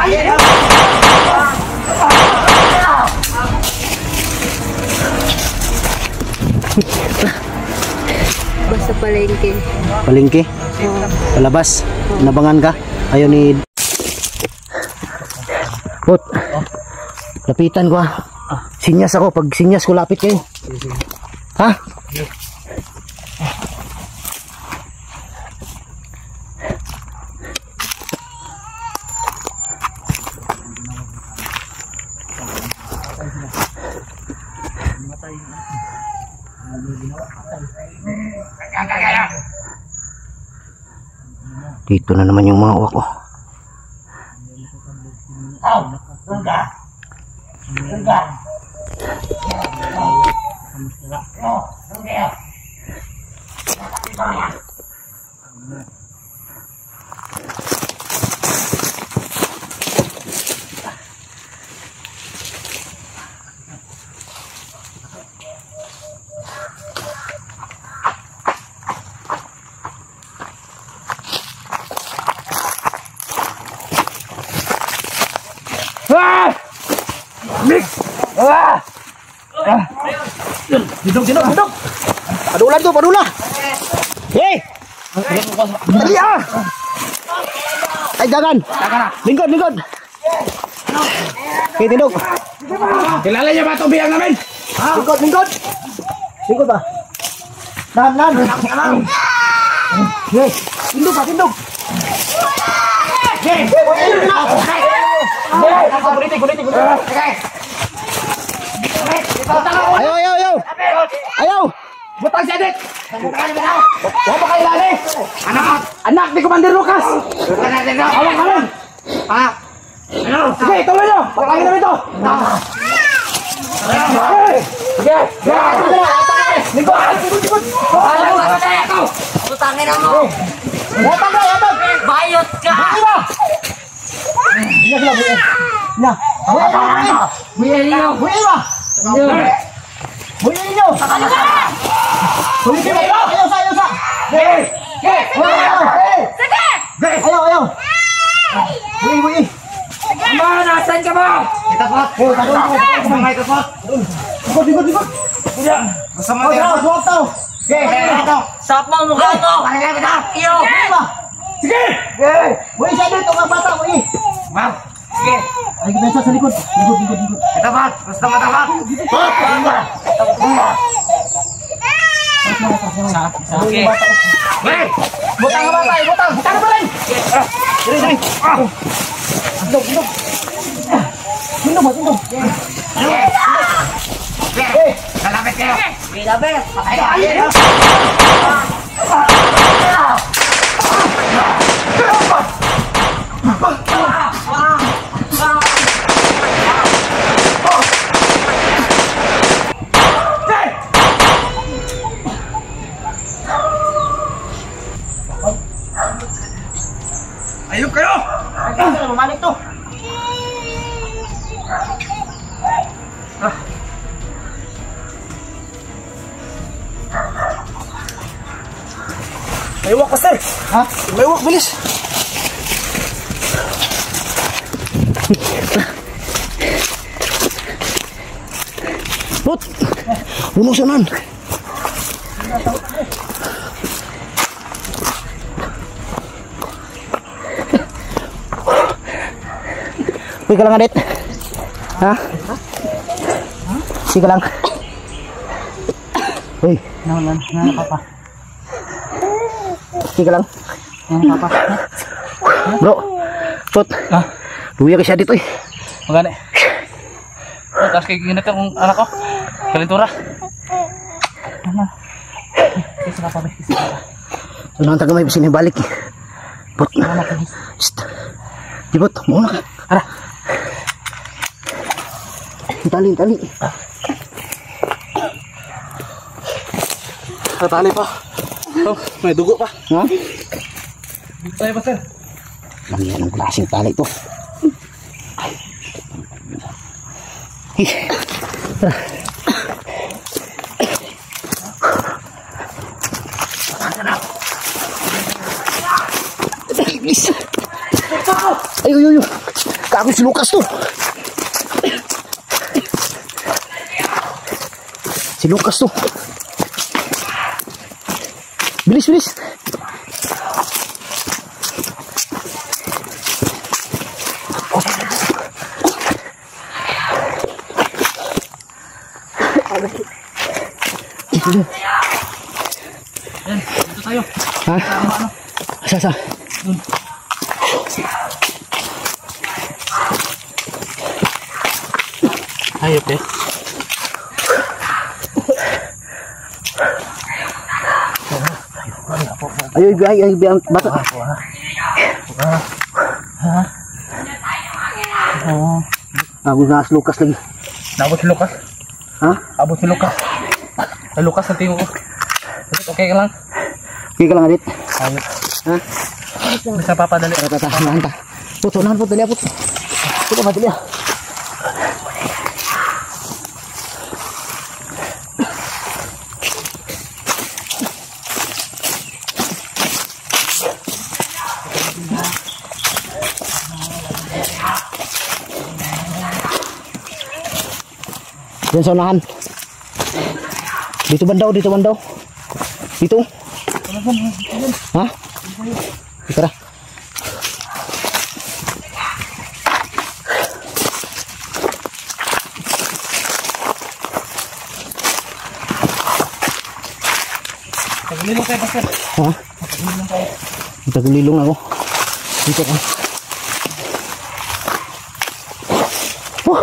Basta palengke. Palengke? Palabas? Nabangan ka? Ayaw ni... Put, lapitan ko ha. Sinyas ako. Pag sinyas ko, lapit kayo. Ha? Dito na naman yung mga uwak ko. Duduk. Padulan tuh, padula. Hei. Dali ah. Ay, jangan. Lingkod. Hei, tindog. Kilala niya ba itong biyang namin? Lingkod. Lingkod ba? Dahan. Hei, tindog. Hei, Ayaw! Butang si Adik! Huwag pa kayo lali! Anak ni Commander Lucas! Awang kami! Sige, ituloy nyo! Pagkakagin namin ito! Sige! Lingkod! Putangin na mo! Bayot ka! Buyayin nyo! Ayaw sa! Ayaw! Buyi! Ma, nasan ka ba? Itapot! Likod! Masama tayo! Huwag tao! Sap mo mukha mo! Iyo! Sige! Buyi siya dito, mga bata! Buyi! Ma'am! Sige! Ay, kita sa likod! Itapot! Basta matapot! Sige! Hey! Butang ka ba tayo? Butang ka ba rin? Diri! Tindog! Kalapit kayo! Bilabet! Ayun kayo! Mamalik to! Maywak pa, sir! Ha? Maywak, bilis! Put! Bumusunan! Uy ka lang, Adit. Ha? Sige lang. Uy. Papa. Sige lang. Papa. Bro. Put. Ha? Luya ka siya dito eh. Magana. Tapos kayo ginit ang anak ko. Kalintura. Kisa ka pa ba? Ano ang tagamay sini balik. Put. Shhh. Di Put. Mauna ka. Ara. Tali. Tatali pa. Oh, may dugo pa. Ha? Tayo pa, sir. Ano yan ang klaseng tali ito? Ay, Gago si Lucas to. Si Lucas to. Bilis, bilis. Yan, dito tayo. Ha? Asa? Hayop eh. Ayo, biang bata. Abot na si Lucas lagi. Nabot si Lucas. Ha? Abot si Lucas. Ay, Lucas, ang tingin ko. Okay ka lang? Okay ka lang, Adit. Hayop. Ha? Bisa papadali. Tata, nahan ta. Puto, dali, puto. Puto, madali. Yan sa unahan. Dito bandaw. Dito. Ha? Tara. Tagulilong kayo, Pastor. Ha? Tagulilong kayo. Tagulilong ako. Dito ka. Oh!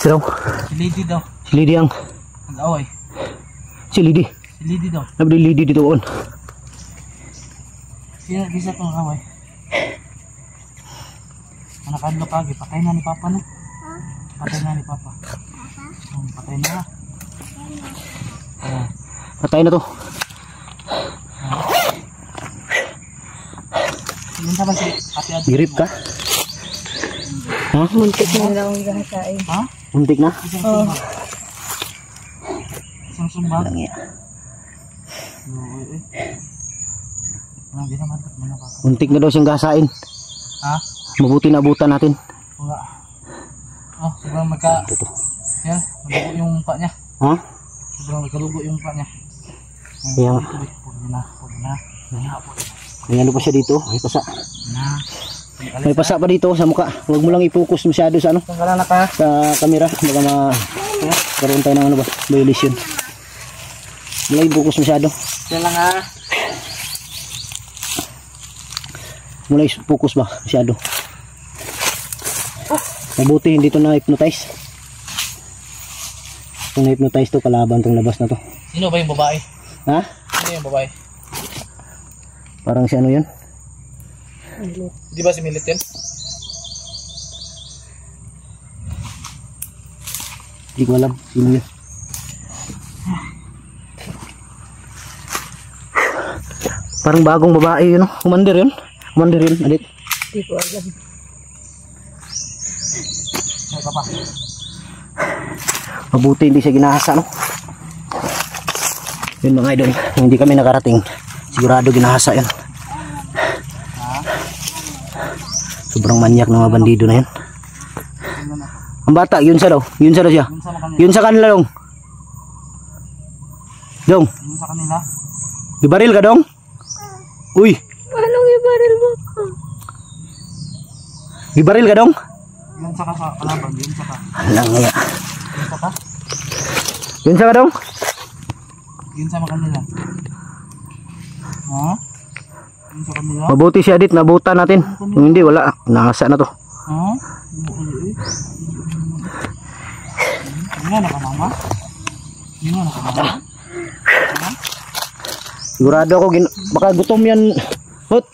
Siraw. Si Lady daw. Si Lady ang. Nag-away. Si Lady. Si Lady daw. Nabili Lady dito on. Bisa itong away. Manakadlo kagi. Patay na ni Papa no? Patay na ni Papa. Patay na. Patay na to. Yun ba si Ate Ate? Girip ka? Ha? Muntik na lang ang gahasain. Ha? Muntik na? Isang sumbag. Lang yan. Di na madap mo na Papa. Muntik na daw siyang gasain. Ha? Mabuti na abutan natin. Wala. Oh, sobrang magka... Yan, malugo yung mukha niya. Ha? Sobrang magkalugo yung mukha niya. Kaya Pwede na. may ano pa siya dito. May pasa. Na. May pasa pa dito sa mukha. Huwag mo lang i-focus masyado sa ano. Tanggalan na ka. Sa camera. Baka karoon tayo ng ano ba? Violation. Wala i-focus masyado. Yan lang ha. Wala i-focus ba? Masyado. Mabuti hindi to na-hypnotize. Kung na-hypnotize to, kalaban tong labas na to. Sino ba yung babae? Ha? Sino yung babae? Parang si ano yun? Di ba si Milit yan? Hindi ko alam. Sino yun? Parang bagong babae yun. Commander yun. Commander yun. Alit. Hindi ko alam. Ay, Papa. Mabuti hindi siya ginahasa, no? Yun mga idol. Kung hindi kami nakarating, sigurado ginahasa yun. Sobrang manyak ng mga bandido na yun. Ang bata, yun sa daw. Yun sa daw siya. Yun sa kanila dong. Dong. Yun sa kanila. Ibaril ka dong? Uy. Anong ibaril mo? Ibaril ka dong? Yun sa kalaban. Yun sa ka. Alang nga. Yun sa ka. Yun sa ka dong? Yun sa kanila. Ha? Yun sa kanila. Mabuti si Adit, nabutan natin. Kung hindi, wala. Nasa na to. Ha? Yun nga nakamama? Yun nga nakamama? Sigurado ako, baka gutom yan. Hot.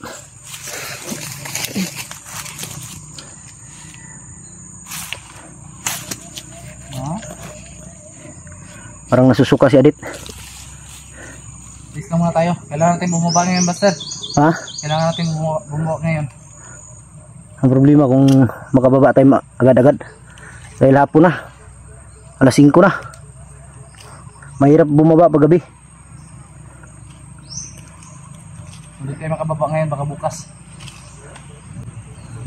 Ha? Parang nasusuka si Adit. Please lang muna tayo. Kailangan natin bumaba ngayon, Buster. Ha? Kailangan natin bumaba ngayon. Ang problema kung makababa tayo agad-agad. Dahil hapon na. Alas 5 na. Mahirap bumaba pag gabi. Hindi tayo makababa ngayon, baka bukas.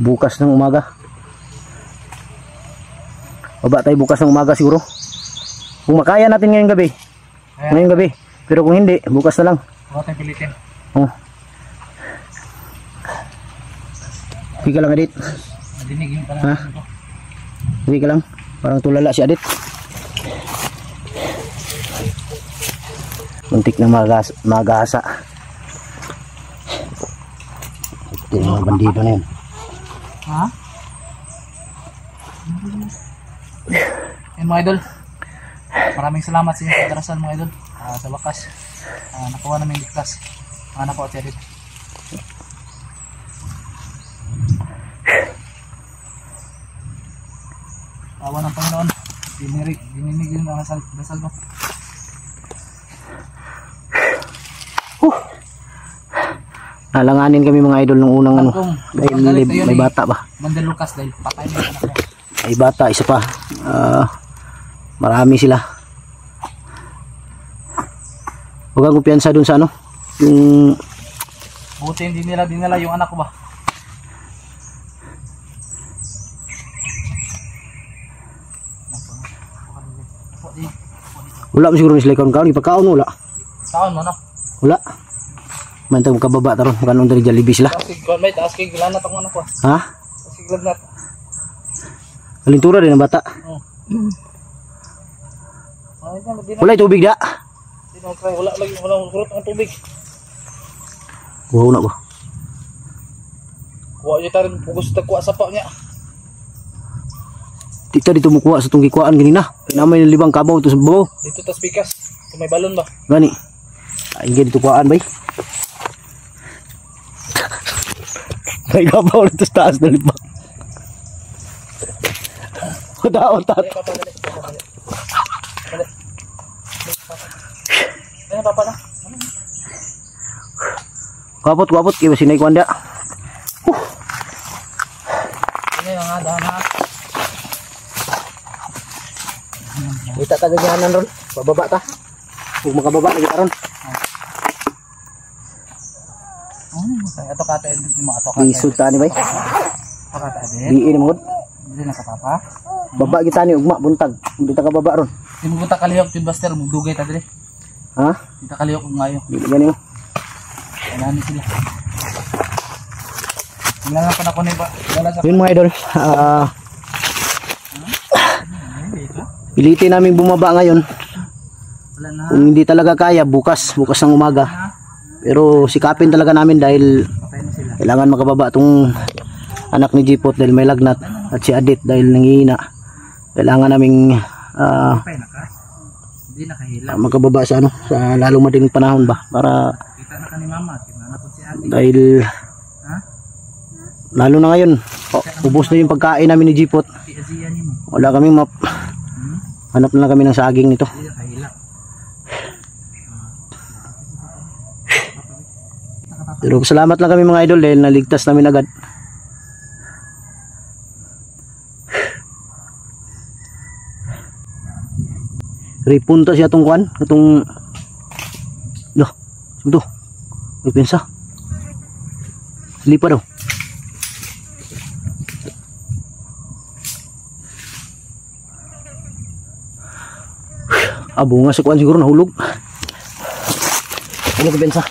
Bukas ng umaga. Baba tayo bukas ng umaga siguro. Kung makaya natin ngayong gabi. Ngayong gabi. Pero kung hindi, bukas na lang. Huwag tayong pilitin. Oh. Hindi ka lang, Adit. Madinig yung Ha? Hindi ka lang. Parang tulala si Adit. Muntik na mag-asa. Ito yung mga bandido na yun. Ha? Yan mga idol. Maraming salamat sa inyong pagdarasan mga idol. Sa wakas, nakuha namin ligtas. Anak ko at Edit. Awa ng Panginoon. Dininig yung dasal mo. Nalanganin kami mga idol nung unang ano. Dahil may bata ba? Bandel Lucas dahil patay na yung anak niya. May bata, isa pa. Marami sila. Huwag kang kumpiyansa dun sa ano. Yung Buti hindi nila dinala yung anak ko ba? wala mo siguro sila kaon-kaon. Ipagkaon wala. Taon mo no? Wala. Mantag makababa taron. Kanon dari Jollibee sila. Taas kay lanat ang anak ko. Ha? Taas kay lanat. Kalintura din ang bata. Wala tubig da. Wala lagi walang kurot ang tubig. Wow na ba? Kuha niya tayo bugos tagkuha sa pa niya. Dito dito mo kuha sa itong kikuhaan ganina. Pinamay ng libang kabaw ito sa babaw. Dito tas pikas. Kung may balon ba? Gani. Ay dito kuhaan bay. May kabaw dito sa taas ng libang. Uta. Ano papa na? Kuapot kaya sinay ko anda. Ini nga dahan ha. Kita ta gagahanan ron. Bababa ta. Kung makababa lagi ta ron. Ato kata edit mo ato kata. Isud ta ni bay. Ato kata edit. Diin mo. Dili na ka papa. Baba kita ni ugma buntag. Hindi ta kababa ron. Di mo ta kalihok jud Buster mo dugay ta diri. Ha? Di ta kalihok ngayo. Dili gani mo. Kailangan sila. Kailangan pa na ko ni ba? Wala sa Yun mga idol. Pilitin namin bumaba ngayon. wala na. Kung hindi talaga kaya bukas ng umaga. Pero sikapin talaga namin dahil Patay na sila. kailangan makababa tong anak ni Jipot dahil may lagnat at si Adit dahil nangihina. Kailangan naming Patay na ka. Hindi nakahila. makababa sa ano sa lalong madaling panahon ba para Kita na ka ni mama. Kinanapot si ate. dahil Ha? lalo na ngayon ubos na yung pagkain namin ni Jipot. Si Azia ni mo. Wala kaming hanap na lang kami ng saging nito. Hindi nakahila. Pero salamat lang kami mga idol dahil naligtas namin agad. Ripunta siya itong kuhan, itong loh, ito may pensa slipa daw. Bunga sa kuhan siguro nahulog. Ano ka pensa?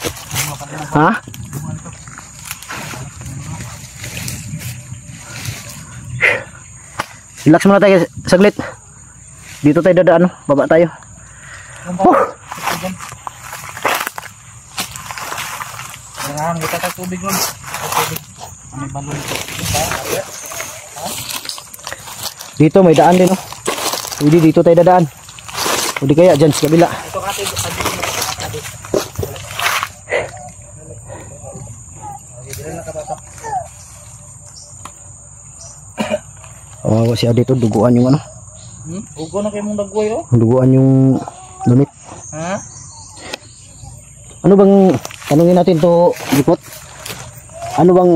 Ha? Relax muna tayo saglit. Dito tayo dadaan, baba tayo. Kailangan kita tag tubig nun. Tubig. May balon ito. Dito may daan din, oh. Hindi dito tayo dadaan. O di kaya dyan sa kabila. Ito kate Kawawa si Adit, duguan yung ano. Ugo na kayo mong dagway oh. Duguan yung Damit. Ha? Ano bang, tanungin natin to, Lipot? Ano bang,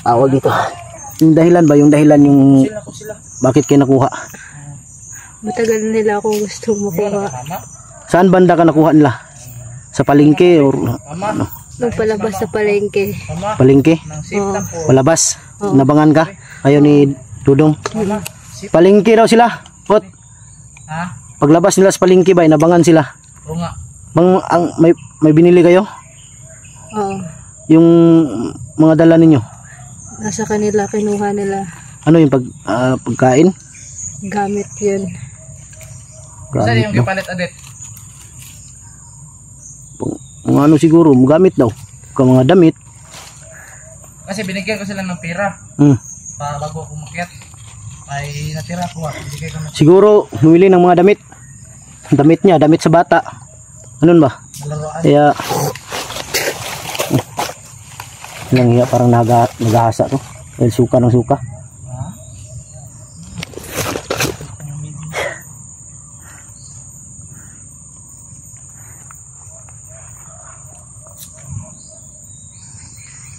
awag dito? Yung dahilan ba? Yung dahilan yung, bakit kayo nakuha? Matagal na nila akong gustong makuha. Saan banda ka nakuha nila? Sa palengke or ano? Nung palabas sa palengke. Palengke? Oo. Palabas? Nabangan ka? Ayaw ni Dudong? Palengke daw sila. Pot. Ha? Paglabas nila sa palengke ba, nabangan sila? Oo nga. May binili kayo? Oo. Yung mga dala ninyo? Nasa kanila, kinuha nila. Ano yung pagkain? Gamit yun. Saan Gamit yung daw. kapalit adet? Kung ano siguro, gamit daw. Kung mga damit. Kasi binigyan ko sila ng pera. Bago ako umakyat. Ay natira ko. Binigay ko ng Siguro, humili ng mga damit. Damit niya, damit sa bata. Anun ba? laruan. Kaya, ilang hiya, parang nagahasa to. Dahil suka ng suka.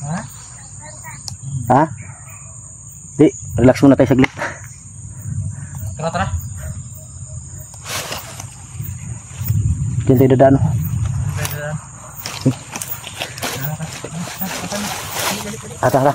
Ha? Ha? Di, relax muna tayo saglit. Tara, tara. Diyan tayo dadaan. Pwede na. Ata, ata.